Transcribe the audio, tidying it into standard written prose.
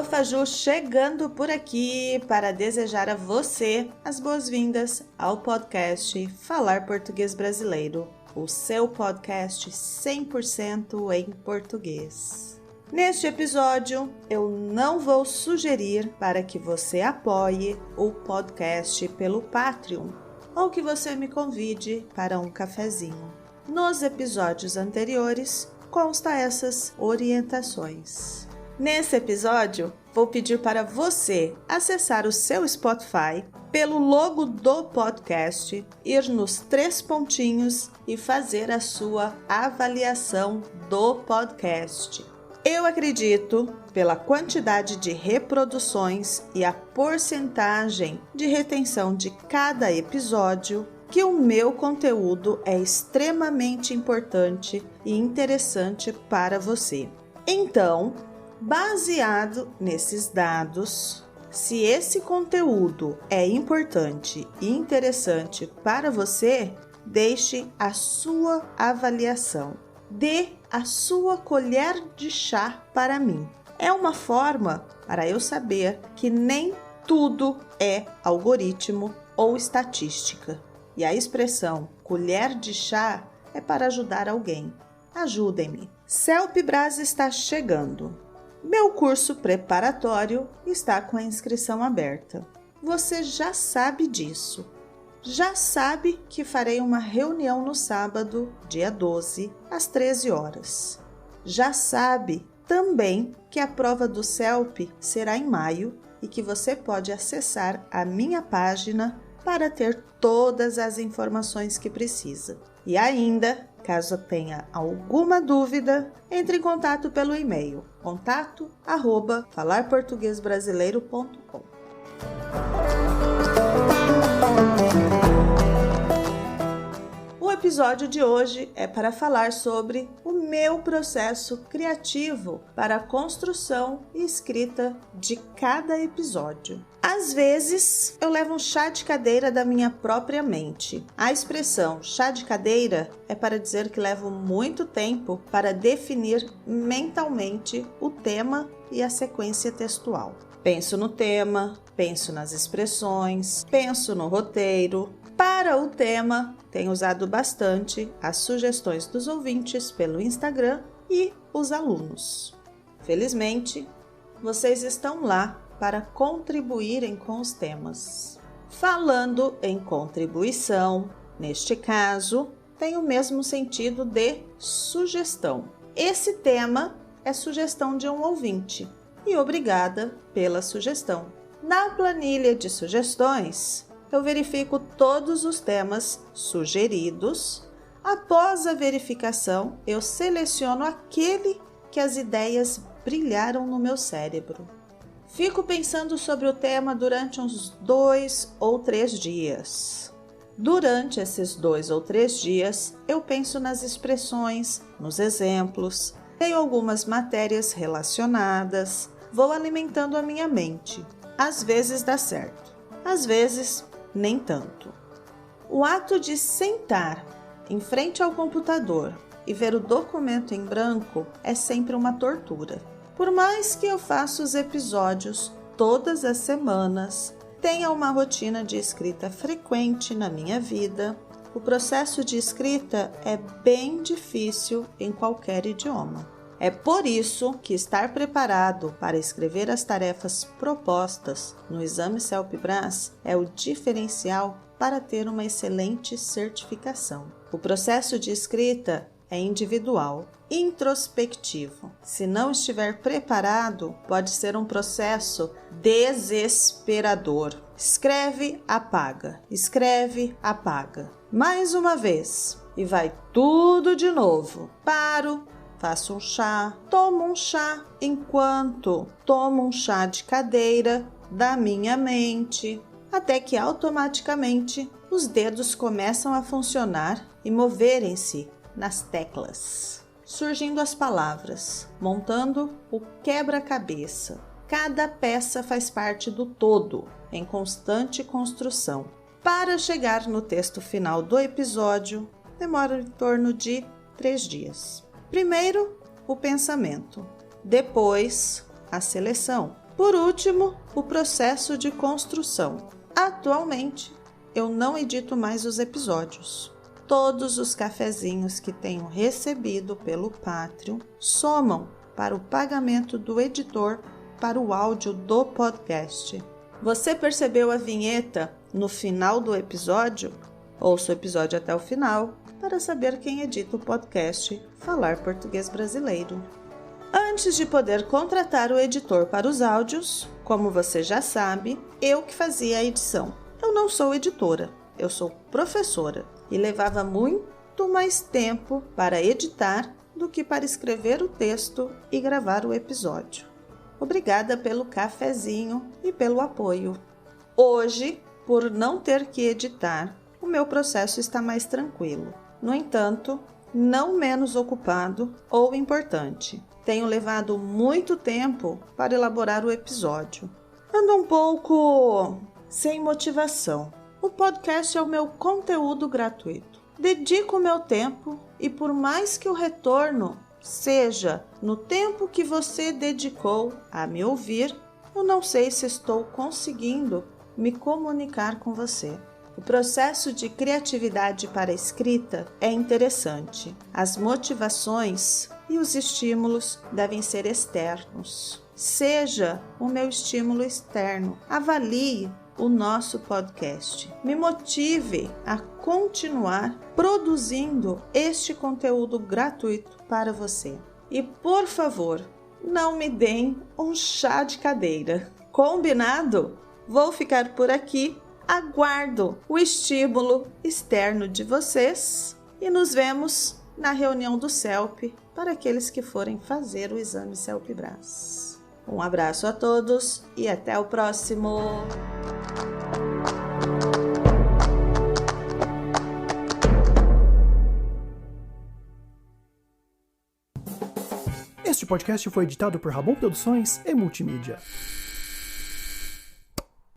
Profaju chegando por aqui para desejar a você as boas-vindas ao podcast Falar Português Brasileiro, o seu podcast 100% em português. Neste episódio, eu não vou sugerir para que você apoie o podcast pelo Patreon ou que você me convide para um cafezinho. Nos episódios anteriores, consta essas orientações. Nesse episódio, vou pedir para você acessar o seu Spotify pelo logo do podcast, ir nos 3 pontinhos e fazer a sua avaliação do podcast. Eu acredito, pela quantidade de reproduções e a porcentagem de retenção de cada episódio, que o meu conteúdo é extremamente importante e interessante para você. Então, baseado nesses dados, se esse conteúdo é importante e interessante para você, deixe a sua avaliação. Dê a sua colher de chá para mim. É uma forma para eu saber que nem tudo é algoritmo ou estatística. E a expressão colher de chá é para ajudar alguém. Ajudem-me. CELP Bras está chegando. Meu curso preparatório está com a inscrição aberta. Você já sabe disso. Já sabe que farei uma reunião no sábado, dia 12, às 13 horas. Já sabe também que a prova do CELP será em maio e que você pode acessar a minha página para ter todas as informações que precisa. E ainda, caso tenha alguma dúvida, entre em contato pelo e-mail contato@falarportuguesbrasileiro.com. O episódio de hoje é para falar sobre o meu processo criativo para a construção e escrita de cada episódio. Às vezes, eu levo um chá de cadeira da minha própria mente. A expressão chá de cadeira é para dizer que levo muito tempo para definir mentalmente o tema e a sequência textual. Penso no tema, penso nas expressões, penso no roteiro. Para o tema, tenho usado bastante as sugestões dos ouvintes pelo Instagram e os alunos. Felizmente, vocês estão lá para contribuírem com os temas. Falando em contribuição, neste caso, tem o mesmo sentido de sugestão. Esse tema é sugestão de um ouvinte e obrigada pela sugestão. Na planilha de sugestões, eu verifico todos os temas sugeridos. Após a verificação, eu seleciono aquele que as ideias brilharam no meu cérebro. Fico pensando sobre o tema durante uns 2 ou 3 dias. Durante esses 2 ou 3 dias, eu penso nas expressões, nos exemplos, tenho algumas matérias relacionadas, vou alimentando a minha mente. Às vezes dá certo, às vezes nem tanto. O ato de sentar em frente ao computador e ver o documento em branco é sempre uma tortura. Por mais que eu faça os episódios todas as semanas, tenha uma rotina de escrita frequente na minha vida, o processo de escrita é bem difícil em qualquer idioma. É por isso que estar preparado para escrever as tarefas propostas no exame CELP Bras é o diferencial para ter uma excelente certificação. O processo de escrita é individual, introspectivo. Se não estiver preparado, pode ser um processo desesperador. Escreve, apaga. Escreve, apaga. Mais uma vez. E vai tudo de novo. Paro, faço um chá, tomo um chá enquanto tomo um chá de cadeira da minha mente, até que automaticamente os dedos começam a funcionar e moverem-se nas teclas, surgindo as palavras, montando o quebra-cabeça. Cada peça faz parte do todo, em constante construção. Para chegar no texto final do episódio, demora em torno de 3 dias. Primeiro, o pensamento. Depois, a seleção. Por último, o processo de construção. Atualmente, eu não edito mais os episódios. Todos os cafezinhos que tenho recebido pelo Patreon somam para o pagamento do editor para o áudio do podcast. Você percebeu a vinheta no final do episódio? Ouça o episódio até o final para saber quem edita o podcast Falar Português Brasileiro. Antes de poder contratar o editor para os áudios, como você já sabe, eu que fazia a edição. Eu não sou editora, eu sou professora e levava muito mais tempo para editar do que para escrever o texto e gravar o episódio. Obrigada pelo cafezinho e pelo apoio. Hoje, por não ter que editar, o meu processo está mais tranquilo. No entanto, não menos ocupado ou importante. Tenho levado muito tempo para elaborar o episódio. Ando um pouco sem motivação. O podcast é o meu conteúdo gratuito. Dedico o meu tempo e por mais que o retorno seja no tempo que você dedicou a me ouvir, eu não sei se estou conseguindo me comunicar com você. O processo de criatividade para a escrita é interessante. As motivações e os estímulos devem ser externos. Seja o meu estímulo externo. Avalie o nosso podcast. Me motive a continuar produzindo este conteúdo gratuito para você. E, por favor, não me deem um chá de cadeira. Combinado? Vou ficar por aqui. Aguardo o estímulo externo de vocês e nos vemos na reunião do CELP para aqueles que forem fazer o exame CELP-Brás. Um abraço a todos e até o próximo! Este podcast foi editado por Rabon Produções e Multimídia.